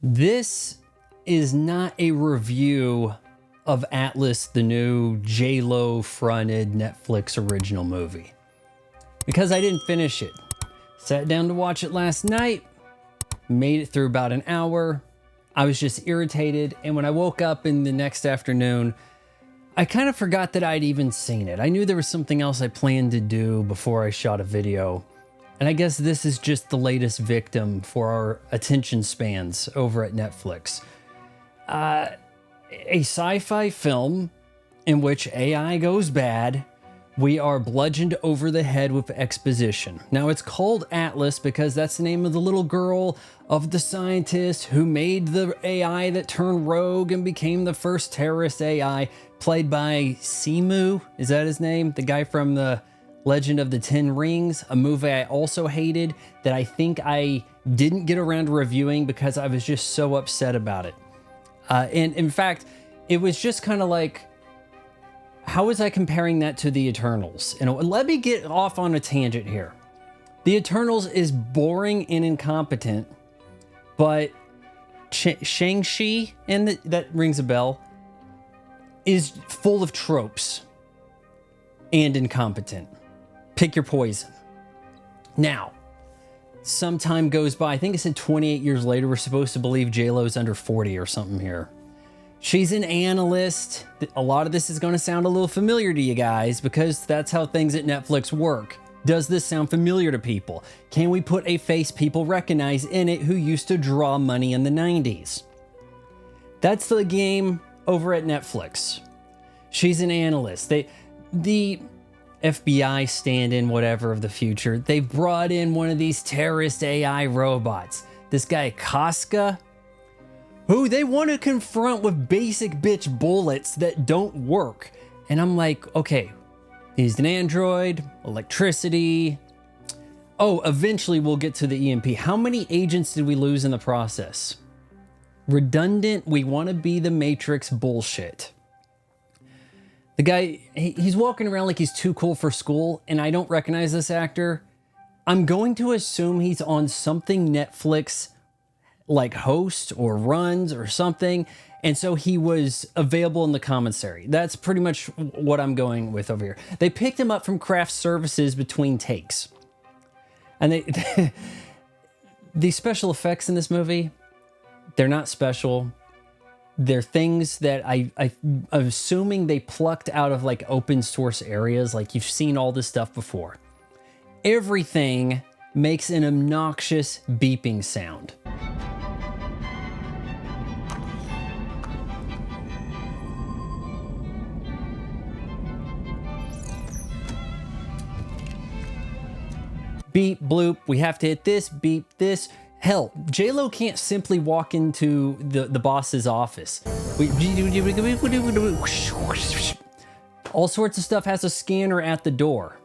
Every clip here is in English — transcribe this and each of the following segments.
This is not a review of Atlas, the new J-Lo fronted Netflix original movie, because I didn't finish it. Sat down to watch it last night, made it through about an hour. I was just irritated, and when I woke up in the next afternoon, I kind of forgot that I'd even seen it. I knew there was something else I planned to do before I shot a video. And I guess this is just the latest victim for our attention spans over at Netflix. A sci-fi film in which AI goes bad. We are bludgeoned over the head with exposition. Now, it's called Atlas because that's the name of the little girl of the scientist who made the AI that turned rogue and became the first terrorist AI, played by Simu. Is that his name? The guy from the Legend of the Ten Rings, a movie I also hated that I think I didn't get around to reviewing because I was just so upset about it. And in fact, it was just kind of like, how was I comparing that to The Eternals? And let me get off on a tangent here. The Eternals is boring and incompetent, but Shang-Chi, and that rings a bell, is full of tropes and incompetent. Pick your poison. Now, some time goes by. I think it said 28 years later, we're supposed to believe J-Lo's under 40 or something here. She's an analyst. A lot of this is going to sound a little familiar to you guys because that's how things at Netflix work. Does this sound familiar to people? Can we put a face people recognize in it who used to draw money in the 90s? That's the game over at Netflix. She's an analyst. The FBI stand-in whatever of the future, they've brought in one of these terrorist AI robots. This guy Casca, who they want to confront with basic bitch bullets that don't work. And I'm like, okay, he's an android, electricity. Oh, eventually we'll get to the EMP. How many agents did we lose in the process? Redundant, we want to be the Matrix bullshit. The guy, he's walking around like he's too cool for school, and I don't recognize this actor. I'm going to assume he's on something Netflix like host or runs or something, and so he was available in the commissary. That's pretty much what I'm going with over here. They picked him up from craft services between takes. And the special effects in this movie, they're not special. They're things that I'm assuming they plucked out of like open source areas. Like you've seen all this stuff before. Everything makes an obnoxious beeping sound. Beep, bloop, we have to hit this, beep, this. Hell, J-Lo can't simply walk into the boss's office. All sorts of stuff has a scanner at the door.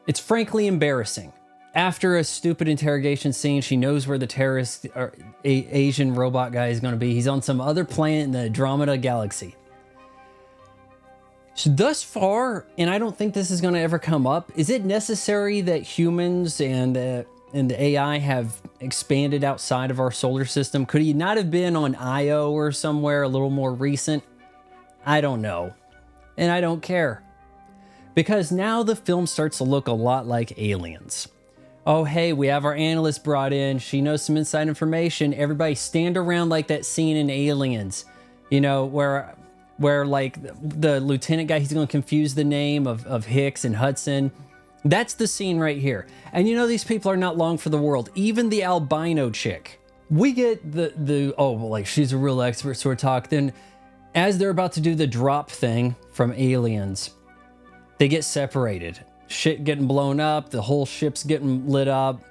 It's frankly embarrassing. After a stupid interrogation scene, she knows where the terrorist or Asian robot guy is going to be. He's on some other planet in the Andromeda galaxy. So thus far, and I don't think this is going to ever come up, is it necessary that humans and the AI have expanded outside of our solar system? Could he not have been on Io or somewhere a little more recent? I don't know. And I don't care. Because now the film starts to look a lot like Aliens. Oh, hey, we have our analyst brought in. She knows some inside information. Everybody stand around like that scene in Aliens. You know, where like the lieutenant guy, he's going to confuse the name of Hicks and Hudson. That's the scene right here. And you know, these people are not long for the world. Even the albino chick. We get oh, like she's a real expert sort of talk. Then as they're about to do the drop thing from Aliens, they get separated. Shit getting blown up. The whole ship's getting lit up.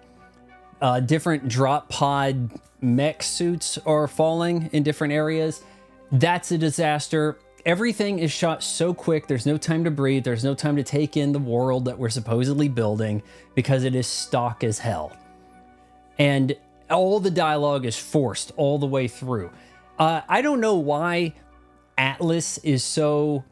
Different drop pod mech suits are falling in different areas. That's a disaster. Everything is shot so quick, there's no time to breathe, there's no time to take in the world that we're supposedly building because it is stock as hell. And all the dialogue is forced all the way through. I don't know why Atlas is so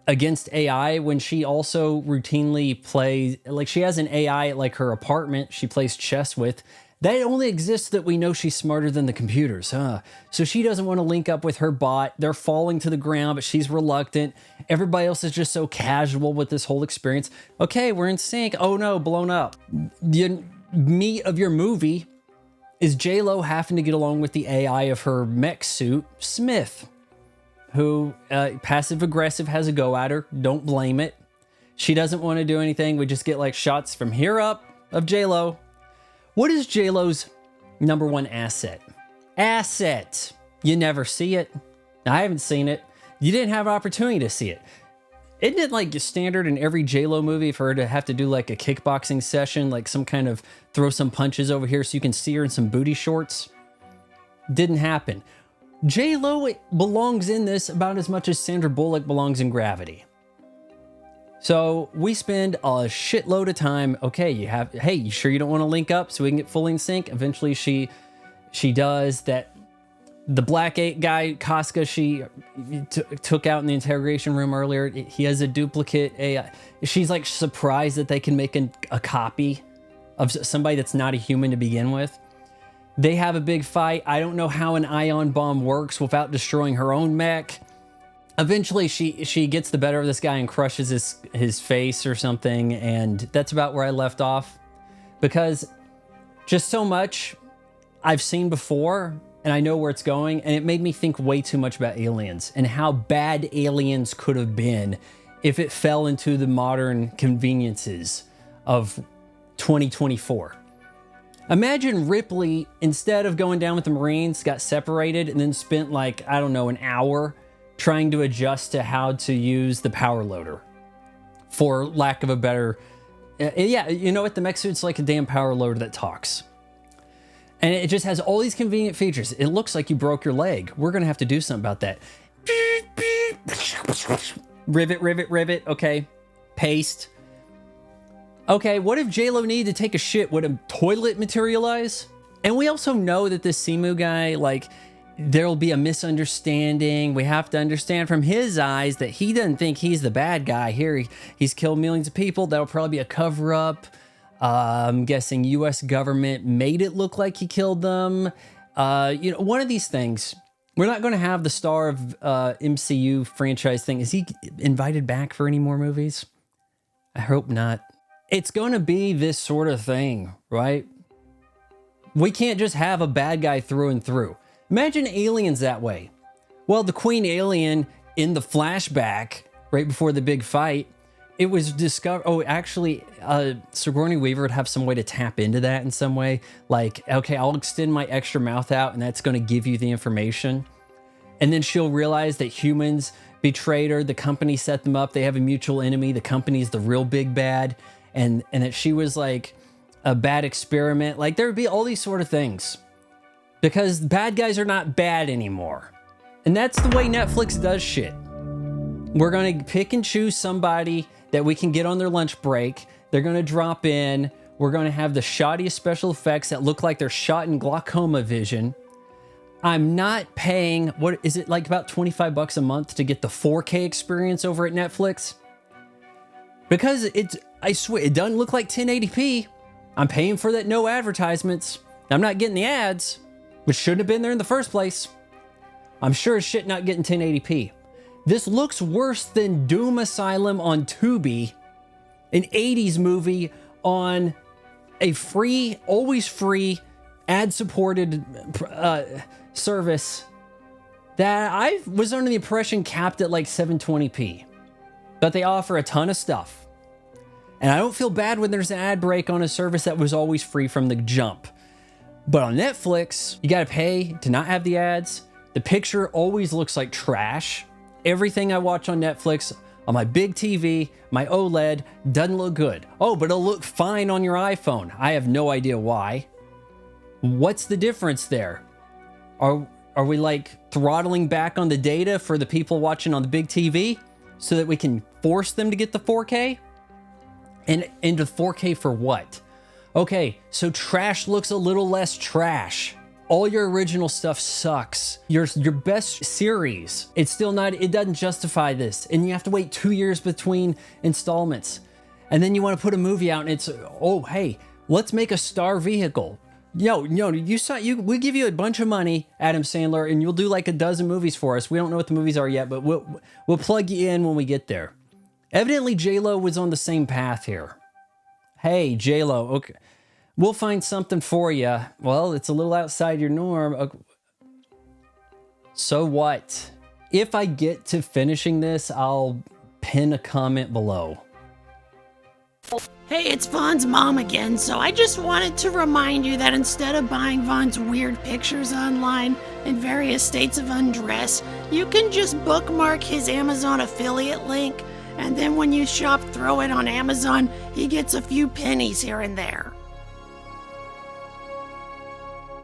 against AI when she also routinely plays, like she has an AI at like her apartment she plays chess with, That only exists that we know she's smarter than the computers, huh? So she doesn't want to link up with her bot. They're falling to the ground, but she's reluctant. Everybody else is just so casual with this whole experience. Okay, we're in sync. Oh no, blown up. The meat of your movie is J-Lo having to get along with the AI of her mech suit, Smith, who passive-aggressive has a go at her. Don't blame it. She doesn't want to do anything. We just get like shots from here up of J-Lo. What is J-Lo's number one asset? Asset. You never see it. I haven't seen it. You didn't have an opportunity to see it. Isn't it like standard in every J-Lo movie for her to have to do like a kickboxing session, like some kind of throw some punches over here so you can see her in some booty shorts? Didn't happen. J-Lo belongs in this about as much as Sandra Bullock belongs in Gravity. So we spend a shitload of time. Okay, hey, you sure you don't want to link up so we can get fully in sync? Eventually she does that. The black guy, Casca, she took out in the interrogation room earlier. He has a duplicate AI. She's like surprised that they can make a copy of somebody that's not a human to begin with. They have a big fight. I don't know how an ion bomb works without destroying her own mech. Eventually, she gets the better of this guy and crushes his face or something, and that's about where I left off. Because just so much I've seen before, and I know where it's going, and it made me think way too much about Aliens and how bad Aliens could have been if it fell into the modern conveniences of 2024. Imagine Ripley, instead of going down with the Marines, got separated and then spent like, I don't know, an hour trying to adjust to how to use the power loader, for lack of a better... yeah, you know what? The mech suit's like a damn power loader that talks. And it just has all these convenient features. It looks like you broke your leg. We're going to have to do something about that. Rivet, rivet, rivet. Okay. Paste. Okay, what if J-Lo needed to take a shit? Would a toilet materialize? And we also know that this Simu guy, like... there'll be a misunderstanding. We have to understand from his eyes that he doesn't think he's the bad guy here. He's killed millions of people. That'll probably be a cover-up. I'm guessing U.S. government made it look like he killed them. One of these things. We're not going to have the star of MCU franchise thing. Is he invited back for any more movies? I hope not. It's going to be this sort of thing, right? We can't just have a bad guy through and through. Imagine Aliens that way. Well, the Queen Alien in the flashback, right before the big fight, it was discovered... Oh, actually, Sigourney Weaver would have some way to tap into that in some way. Like, okay, I'll extend my extra mouth out and that's going to give you the information. And then she'll realize that humans betrayed her. The company set them up. They have a mutual enemy. The company's the real big bad. And that she was like a bad experiment. Like, there would be all these sort of things. Because bad guys are not bad anymore. And that's the way Netflix does shit. We're going to pick and choose somebody that we can get on their lunch break. They're going to drop in. We're going to have the shoddiest special effects that look like they're shot in glaucoma vision. I'm not paying, what is it, like about $25 a month to get the 4K experience over at Netflix? Because I swear, it doesn't look like 1080p. I'm paying for that, no advertisements. I'm not getting the ads, which shouldn't have been there in the first place. I'm sure as shit not getting 1080p. This looks worse than Doom Asylum on Tubi, an 80s movie on a free, always free, ad-supported service that I was under the impression capped at like 720p. But they offer a ton of stuff. And I don't feel bad when there's an ad break on a service that was always free from the jump. But on Netflix, you gotta pay to not have the ads. The picture always looks like trash. Everything I watch on Netflix, on my big TV, my OLED, doesn't look good. Oh, but it'll look fine on your iPhone. I have no idea why. What's the difference there? Are we like throttling back on the data for the people watching on the big TV so that we can force them to get the 4K? And into 4K for what? Okay, so trash looks a little less trash. All your original stuff sucks. Your best series, it doesn't justify this. And you have to wait 2 years between installments. And then you want to put a movie out and it's, oh, hey, let's make a star vehicle. we'll give you a bunch of money, Adam Sandler, and you'll do like a dozen movies for us. We don't know what the movies are yet, but we'll plug you in when we get there. Evidently, J-Lo was on the same path here. Hey, J-Lo, okay, we'll find something for you. Well, it's a little outside your norm. Okay. So what? If I get to finishing this, I'll pin a comment below. Hey, it's Vaughn's mom again, so I just wanted to remind you that instead of buying Vaughn's weird pictures online in various states of undress, you can just bookmark his Amazon affiliate link, and then when you shop Throw It on Amazon, he gets a few pennies here and there.